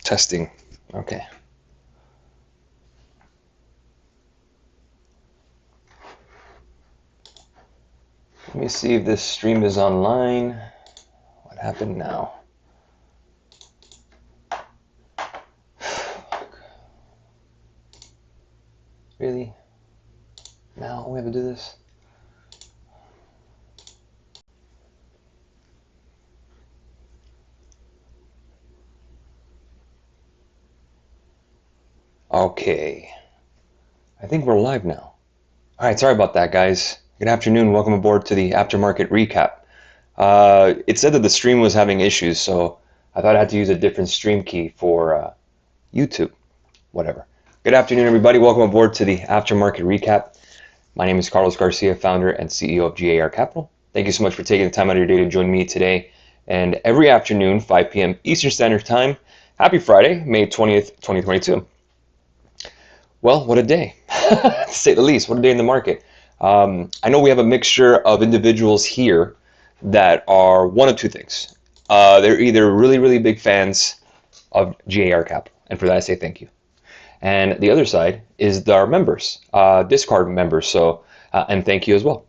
Testing. Okay. Let me see if this stream is online. What happened now? Really? Now we have to do this? Okay. I think we're live now. All right, sorry about that, guys. Good afternoon. Welcome aboard to the aftermarket recap. It said that the stream was having issues, so I thought I had to use a different stream key for YouTube. Whatever. Good afternoon, everybody. Welcome aboard to the aftermarket recap. My name is Carlos Garcia, founder and CEO of G.A.R Capital. Thank you so much for taking the time out of your day to join me today and every afternoon, 5 p.m. Eastern Standard Time. Happy Friday, May 20th, 2022. Well, what a day, to say the least. What a day in the market. I know we have a mixture of individuals here that are one of two things. They're either really, really big fans of G.A.R Capital, and for that I say thank you. And the other side is our members, Discord members, so and thank you as well.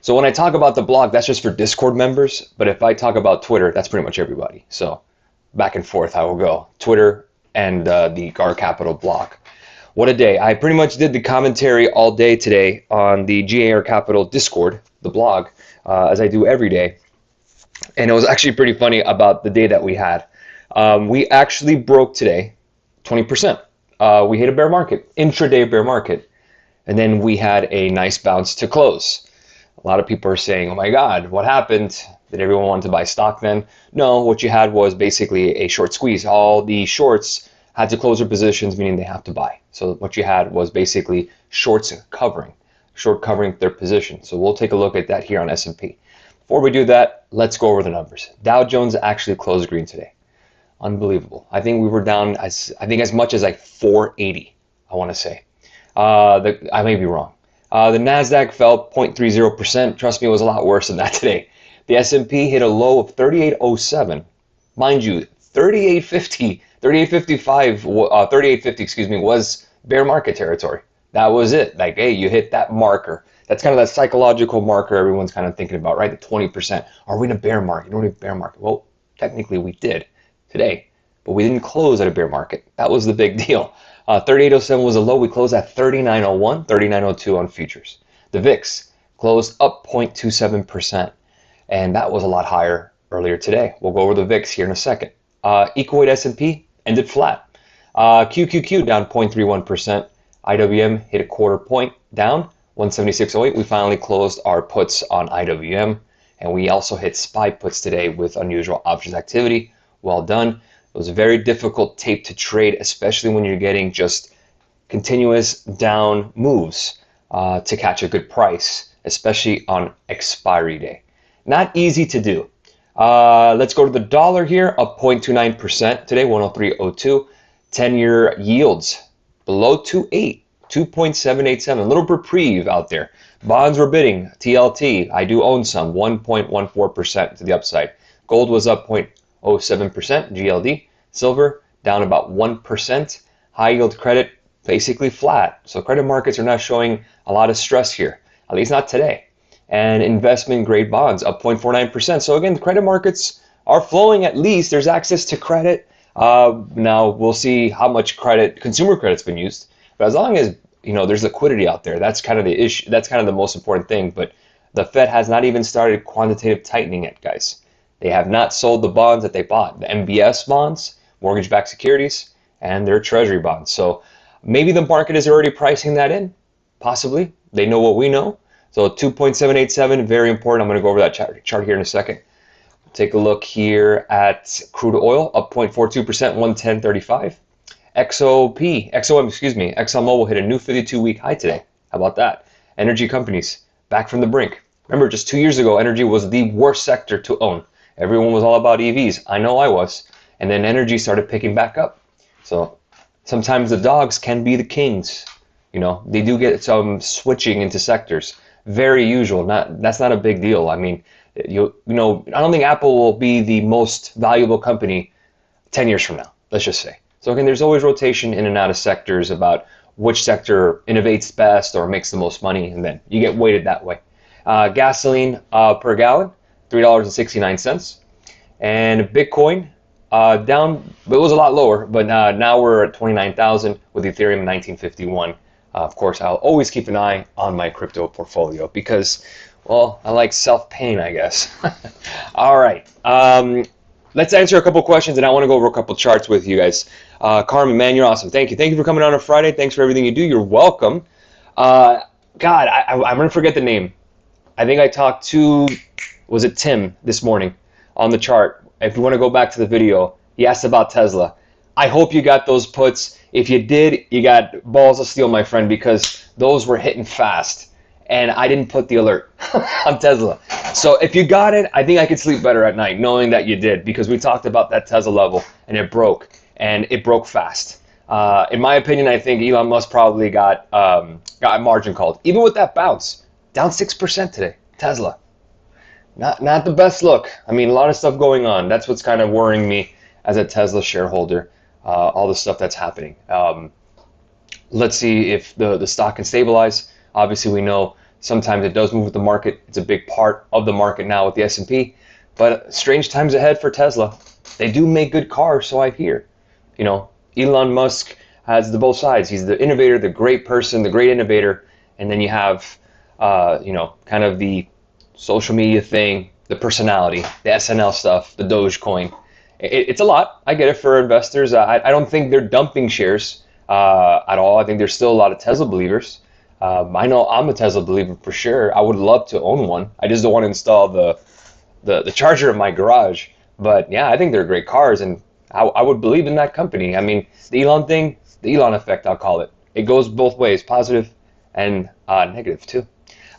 So when I talk about the blog, that's just for Discord members, but if I talk about Twitter, that's pretty much everybody. So back and forth I will go, Twitter and the G.A.R Capital blog. What a day. I pretty much did the commentary all day today on the G.A.R Capital Discord, the blog, as I do every day. And it was actually pretty funny about the day that we had. We actually broke today 20%. We hit a bear market, intraday bear market. And then we had a nice bounce to close. A lot of people are saying, oh my God, what happened? Did everyone want to buy stock then? No, what you had was basically a short squeeze. All the shorts had to close their positions, meaning they have to buy. So what you had was basically short covering their position. So we'll take a look at that here on S&P. Before we do that, let's go over the numbers. Dow Jones actually closed green today. Unbelievable. I think we were down as much as like 480, I want to say. I may be wrong. The NASDAQ fell 0.30%. Trust me, it was a lot worse than that today. The S&P hit a low of 3807. Mind you, 3850 was bear market territory. That was it. Like, hey, you hit that marker. That's kind of that psychological marker everyone's kind of thinking about, right? The 20%. Are we in a bear market? Are we in a bear market? Well, technically we did today, but we didn't close at a bear market. That was the big deal. 3807 was a low. We closed at 3901, 3902 on futures. The VIX closed up 0.27%, and that was a lot higher earlier today. We'll go over the VIX here in a second. Equal weight S&P ended flat. QQQ down 0.31%. IWM hit a quarter point down, 176.08. We finally closed our puts on IWM, and we also hit SPY puts today with unusual options activity. Well done. It was a very difficult tape to trade, especially when you're getting just continuous down moves to catch a good price, especially on expiry day. Not easy to do. Let's go to the dollar here, up 0.29% today, 103.02. 10-year yields below 2.8, 2.787. A little reprieve out there. Bonds were bidding. TLT, I do own some, 1.14% to the upside. Gold was up 0.07%, GLD. Silver down about 1%. High yield credit basically flat. So credit markets are not showing a lot of stress here, at least not today. And investment grade bonds up 0.49%. So again, the credit markets are flowing at least. There's access to credit. Now we'll see how much credit, consumer credit's been used. But as long as there's liquidity out there, that's kind of the issue. That's kind of the most important thing. But the Fed has not even started quantitative tightening yet, guys. They have not sold the bonds that they bought, the MBS bonds, mortgage-backed securities, and their treasury bonds. So maybe the market is already pricing that in, possibly. They know what we know. So 2.787, very important. I'm going to go over that chart here in a second. Take a look here at crude oil, up 0.42%, 110.35. ExxonMobil hit a new 52-week high today. How about that? Energy companies, back from the brink. Remember, just 2 years ago, energy was the worst sector to own. Everyone was all about EVs. I know I was. And then energy started picking back up. So sometimes the dogs can be the kings. They do get some switching into sectors. Very usual. That's not a big deal. I mean, I don't think Apple will be the most valuable company 10 years from now. Let's just say. So again, there's always rotation in and out of sectors about which sector innovates best or makes the most money, and then you get weighted that way. Gasoline per gallon, $3.69. And Bitcoin down, but it was a lot lower, but now we're at 29,000 with Ethereum 1951. Of course, I'll always keep an eye on my crypto portfolio because, well, I like self-pain, I guess. All right. Let's answer a couple questions, and I want to go over a couple charts with you guys. Carmen, man, you're awesome. Thank you. Thank you for coming on Friday. Thanks for everything you do. You're welcome. God, I'm going to forget the name. I think I talked to, was it Tim this morning on the chart? If you want to go back to the video, he asked about Tesla. I hope you got those puts. If you did, you got balls of steel, my friend, because those were hitting fast. And I didn't put the alert on Tesla. So if you got it, I think I could sleep better at night knowing that you did, because we talked about that Tesla level and it broke fast. In my opinion, I think Elon Musk probably got a margin called. Even with that bounce, down 6% today, Tesla. Not the best look. I mean, a lot of stuff going on. That's what's kind of worrying me as a Tesla shareholder, all the stuff that's happening. Let's see if the stock can stabilize. Obviously, we know sometimes it does move with the market. It's a big part of the market now with the S&P. But strange times ahead for Tesla. They do make good cars, so I hear. You know, Elon Musk has the both sides. He's the innovator, the great person, the great innovator. And then you have, kind of the social media thing, the personality, the SNL stuff, the Dogecoin. It's a lot. I get it for investors. I don't think they're dumping shares at all. I think there's still a lot of Tesla believers. I know I'm a Tesla believer for sure. I would love to own one. I just don't want to install the charger in my garage. But yeah, I think they're great cars, and I would believe in that company. I mean, the Elon thing, the Elon effect, I'll call it. It goes both ways, positive and negative too.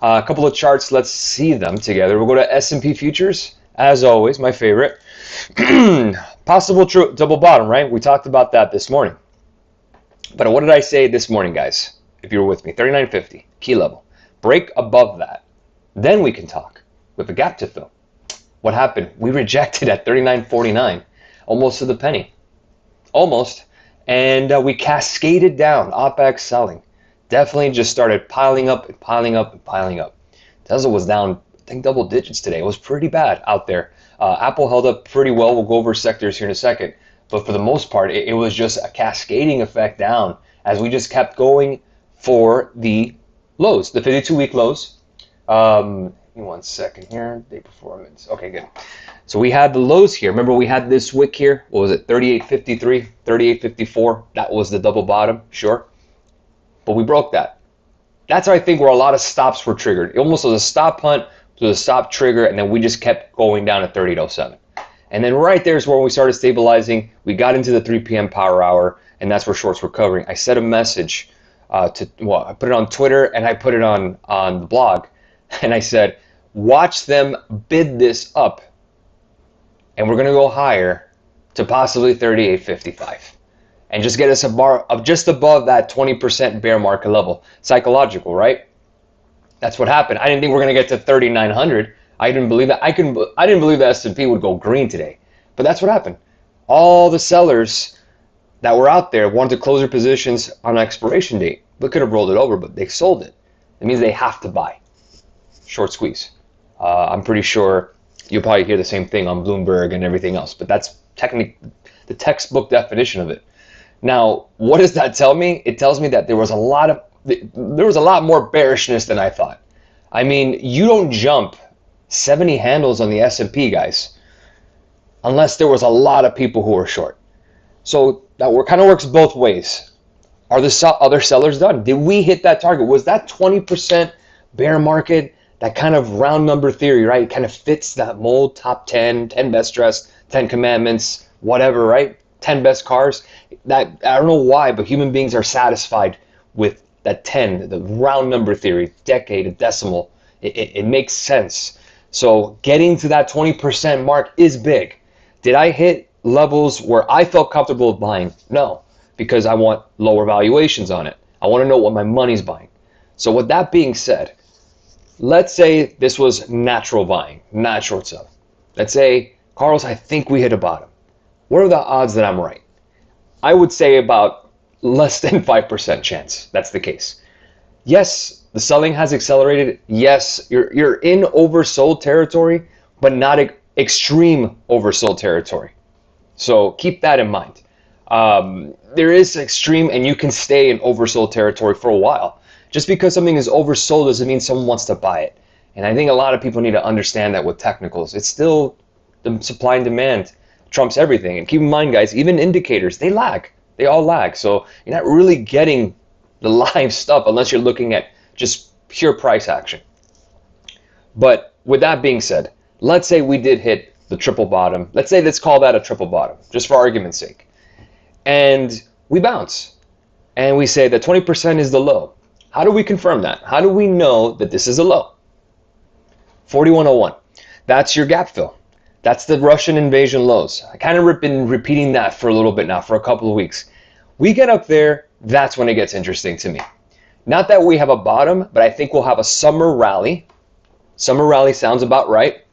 A couple of charts, let's see them together. We'll go to S&P futures, as always, my favorite. Possible double bottom, right? We talked about that this morning. But what did I say this morning, guys? If you were with me, 39.50, key level. Break above that. Then we can talk with a gap to fill. What happened? We rejected at 39.49, almost to the penny. Almost. And we cascaded down, OPEX selling. Definitely just started piling up and piling up and piling up. Tesla was down, I think, double digits today. It was pretty bad out there. Apple held up pretty well. We'll go over sectors here in a second. But for the most part, it was just a cascading effect down as we just kept going for the lows, the 52-week lows. Give me 1 second here. Day performance. Okay, good. So we had the lows here. Remember, we had this wick here. What was it? 38.53, 38.54. That was the double bottom, sure. But we broke that. That's, I think, where a lot of stops were triggered. It almost was a stop hunt to a stop trigger, and then we just kept going down at 38.07. And then right there is where we started stabilizing. We got into the 3 p.m. power hour, and that's where shorts were covering. I sent a message I put it on Twitter and I put it on the blog, and I said, watch them bid this up, and we're going to go higher to possibly 38.55. And just get us a bar of just above that 20% bear market level. Psychological, right? That's what happened. I didn't think we were going to get to 3,900. I didn't believe that. I didn't believe the S&P would go green today. But that's what happened. All the sellers that were out there wanted to close their positions on expiration date. They could have rolled it over, but they sold it. It means they have to buy. Short squeeze. I'm pretty sure you'll probably hear the same thing on Bloomberg and everything else. But that's technically the textbook definition of it. Now, what does that tell me? It tells me that there was a lot more bearishness than I thought. I mean, you don't jump 70 handles on the S&P, guys, unless there was a lot of people who were short. So that kind of works both ways. Are the other sellers done? Did we hit that target? Was that 20% bear market, that kind of round number theory, right? It kind of fits that mold, top 10, 10 best dressed, 10 commandments, whatever, right? 10 best cars. That, I don't know why, but human beings are satisfied with that 10, the round number theory, decade, a decimal. It makes sense. So getting to that 20% mark is big. Did I hit levels where I felt comfortable buying? No, because I want lower valuations on it. I want to know what my money's buying. So with that being said, let's say this was natural buying, not short selling. Let's say, Carlos, I think we hit a bottom. What are the odds that I'm right? I would say about less than 5% chance that's the case. Yes, the selling has accelerated. Yes, you're in oversold territory, but not extreme oversold territory. So keep that in mind. There is extreme, and you can stay in oversold territory for a while. Just because something is oversold doesn't mean someone wants to buy it. And I think a lot of people need to understand that with technicals. It's still the supply and demand trumps everything. And keep in mind, guys, even indicators, they lag. They all lag. So you're not really getting the live stuff unless you're looking at just pure price action. But with that being said, let's say we did hit the triple bottom. Let's call that a triple bottom, just for argument's sake. And we bounce. And we say that 20% is the low. How do we confirm that? How do we know that this is a low? 4101. That's your gap fill. That's the Russian invasion lows. I kind of been repeating that for a little bit now, for a couple of weeks. We get up there, that's when it gets interesting to me. Not that we have a bottom, but I think we'll have a summer rally. Summer rally sounds about right.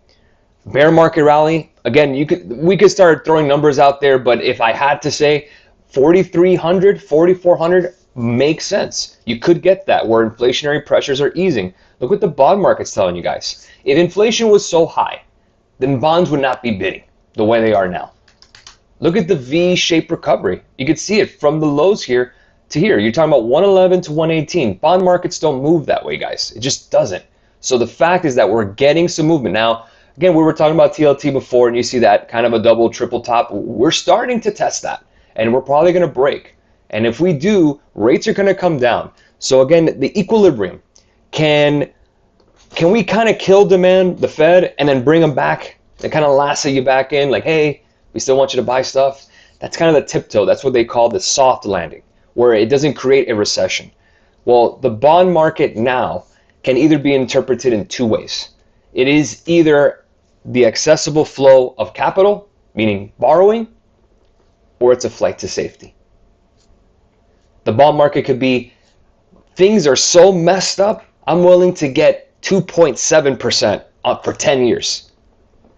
Bear market rally, again, we could start throwing numbers out there, but if I had to say 4,300, 4,400 makes sense. You could get that where inflationary pressures are easing. Look what the bond market's telling you guys. If inflation was so high, then bonds would not be bidding the way they are now. Look at the V-shaped recovery. You could see it from the lows here to here. You're talking about 111 to 118. Bond markets don't move that way, guys. It just doesn't. So the fact is that we're getting some movement. Now, again, we were talking about TLT before, and you see that kind of a double, triple top. We're starting to test that, and we're probably going to break. And if we do, rates are going to come down. So again, the equilibrium. Can we kind of kill demand, the Fed, and then bring them back and kind of lasso you back in, like, hey, we still want you to buy stuff? That's kind of the tiptoe. That's what they call the soft landing, where it doesn't create a recession. Well, the bond market now can either be interpreted in two ways. It is either the accessible flow of capital, meaning borrowing, or it's a flight to safety. The bond market could be, things are so messed up, I'm willing to get 2.7% up for 10 years.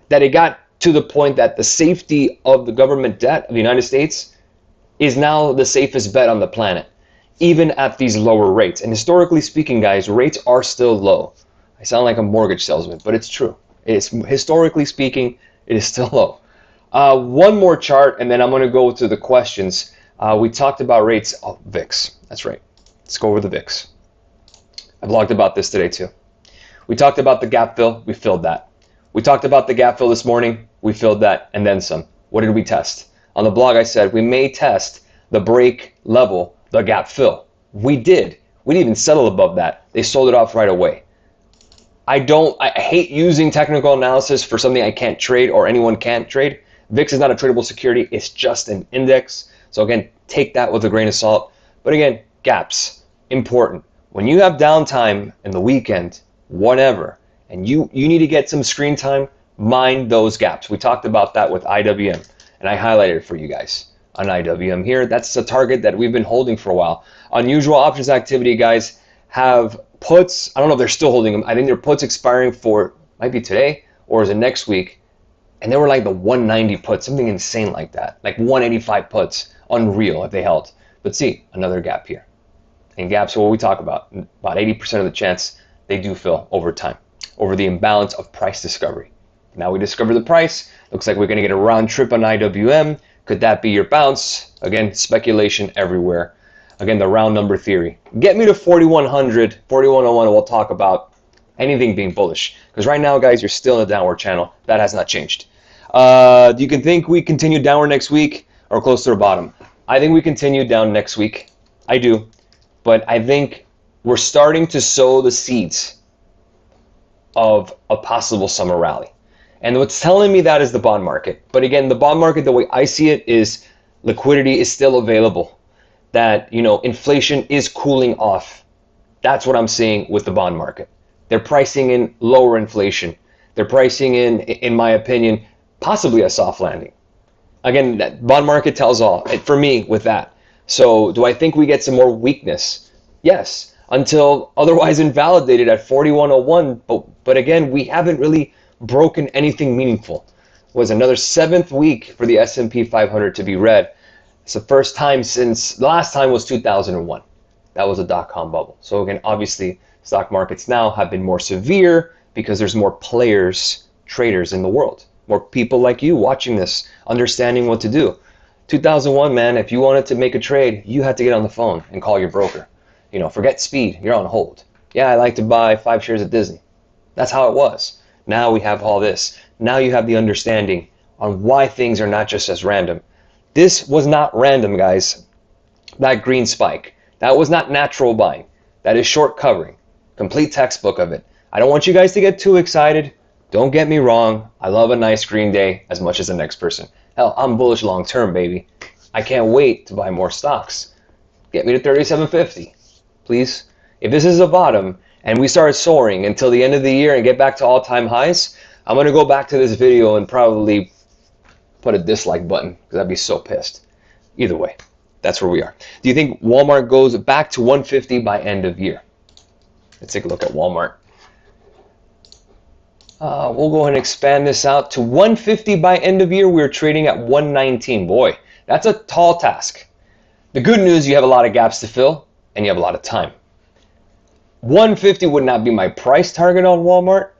That it got to the point that the safety of the government debt of the United States is now the safest bet on the planet, even at these lower rates. And historically speaking, guys, rates are still low. I sound like a mortgage salesman, but it's true. It's historically speaking, it is still low. One more chart, and then I'm going to go to the questions. We talked about rates. Oh, VIX. That's right. Let's go over the VIX. I blogged about this today too. We talked about the gap fill. We filled that. We talked about the gap fill this morning. We filled that and then some. What did we test? On the blog, I said we may test the break level, the gap fill. We did. We didn't even settle above that. They sold it off right away. I hate using technical analysis for something I can't trade or anyone can't trade. VIX is not a tradable security. It's just an index. So again, take that with a grain of salt. But again, gaps, important. When you have downtime in the weekend, whatever, and you need to get some screen time, mind those gaps. We talked about that with IWM, and I highlighted it for you guys on IWM here. That's a target that we've been holding for a while. Unusual options activity, guys, have puts. I don't know if they're still holding them. I think their puts expiring for, might be today, or is it next week? And they were like the 190 puts, something insane like that, like 185 puts, unreal if they held. But see, another gap here. And gaps are what we talk about 80% of the chance they do fill over time, over the imbalance of price discovery. Now we discover the price. Looks like we're going to get a round trip on IWM. Could that be your bounce? Again, speculation everywhere. Again, the round number theory. Get me to 4,100, 4,101, and we'll talk about anything being bullish. Because right now, guys, you're still in a downward channel. That has not changed. Do you think we continue downward next week or close to the bottom? I think we continue down next week. I do. But I think we're starting to sow the seeds of a possible summer rally. And what's telling me that is the bond market. But again, the bond market, the way I see it, is liquidity is still available. That, inflation is cooling off. That's what I'm seeing with the bond market. They're pricing in lower inflation. They're pricing in my opinion, possibly a soft landing. Again, that bond market tells all for me with that. So do I think we get some more weakness? Yes, until otherwise invalidated at 4101. But again, we haven't really broken anything meaningful. It was another 7th week for the S&P 500 to be red. It's the first time since, the last time was 2001. That was a dot-com bubble. So again, obviously, stock markets now have been more severe because there's more players, traders in the world. More people like you watching this, understanding what to do. 2001, man, if you wanted to make a trade, you had to get on the phone and call your broker. You know, forget speed, you're on hold. Yeah, I like to buy 5 shares at Disney. That's how it was. Now we have all this. Now you have the understanding on why things are not just as random. This was not random, guys. That green spike. That was not natural buying. That is short covering. Complete textbook of it. I don't want you guys to get too excited. Don't get me wrong. I love a nice green day as much as the next person. Hell, I'm bullish long term, baby. I can't wait to buy more stocks. Get me to 37.50, please. If this is a bottom and we start soaring until the end of the year and get back to all-time highs, I'm going to go back to this video and probably put a dislike button because I'd be so pissed. Either way, that's where we are. Do you think Walmart goes back to 150 by end of year? Let's take a look at Walmart. We'll go ahead and expand this out to 150 by end of year. We're trading at 119. Boy, that's a tall task. The good news, you have a lot of gaps to fill and you have a lot of time. 150 would not be my price target on Walmart,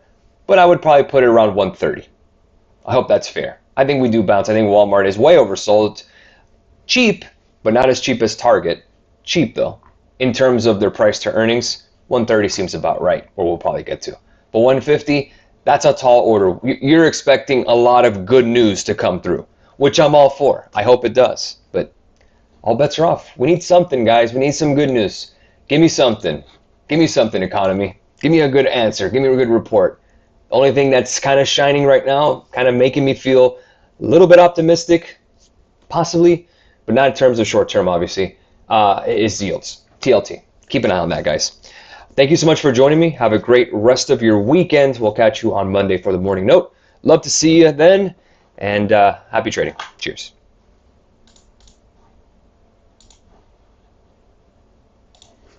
but I would probably put it around 130. I hope that's fair. I think we do bounce. I think Walmart is way oversold. Cheap, but not as cheap as Target. Cheap though. In terms of their price to earnings, 130 seems about right, or we'll probably get to. But 150, that's a tall order. You're expecting a lot of good news to come through, which I'm all for. I hope it does. But all bets are off. We need something, guys. We need some good news. Give me something. Give me something, economy. Give me a good answer. Give me a good report. The only thing that's kind of shining right now, kind of making me feel a little bit optimistic, possibly, but not in terms of short term, obviously, is yields. TLT. Keep an eye on that, guys. Thank you so much for joining me. Have a great rest of your weekend. We'll catch you on Monday for the morning note. Love to see you then, and happy trading. Cheers.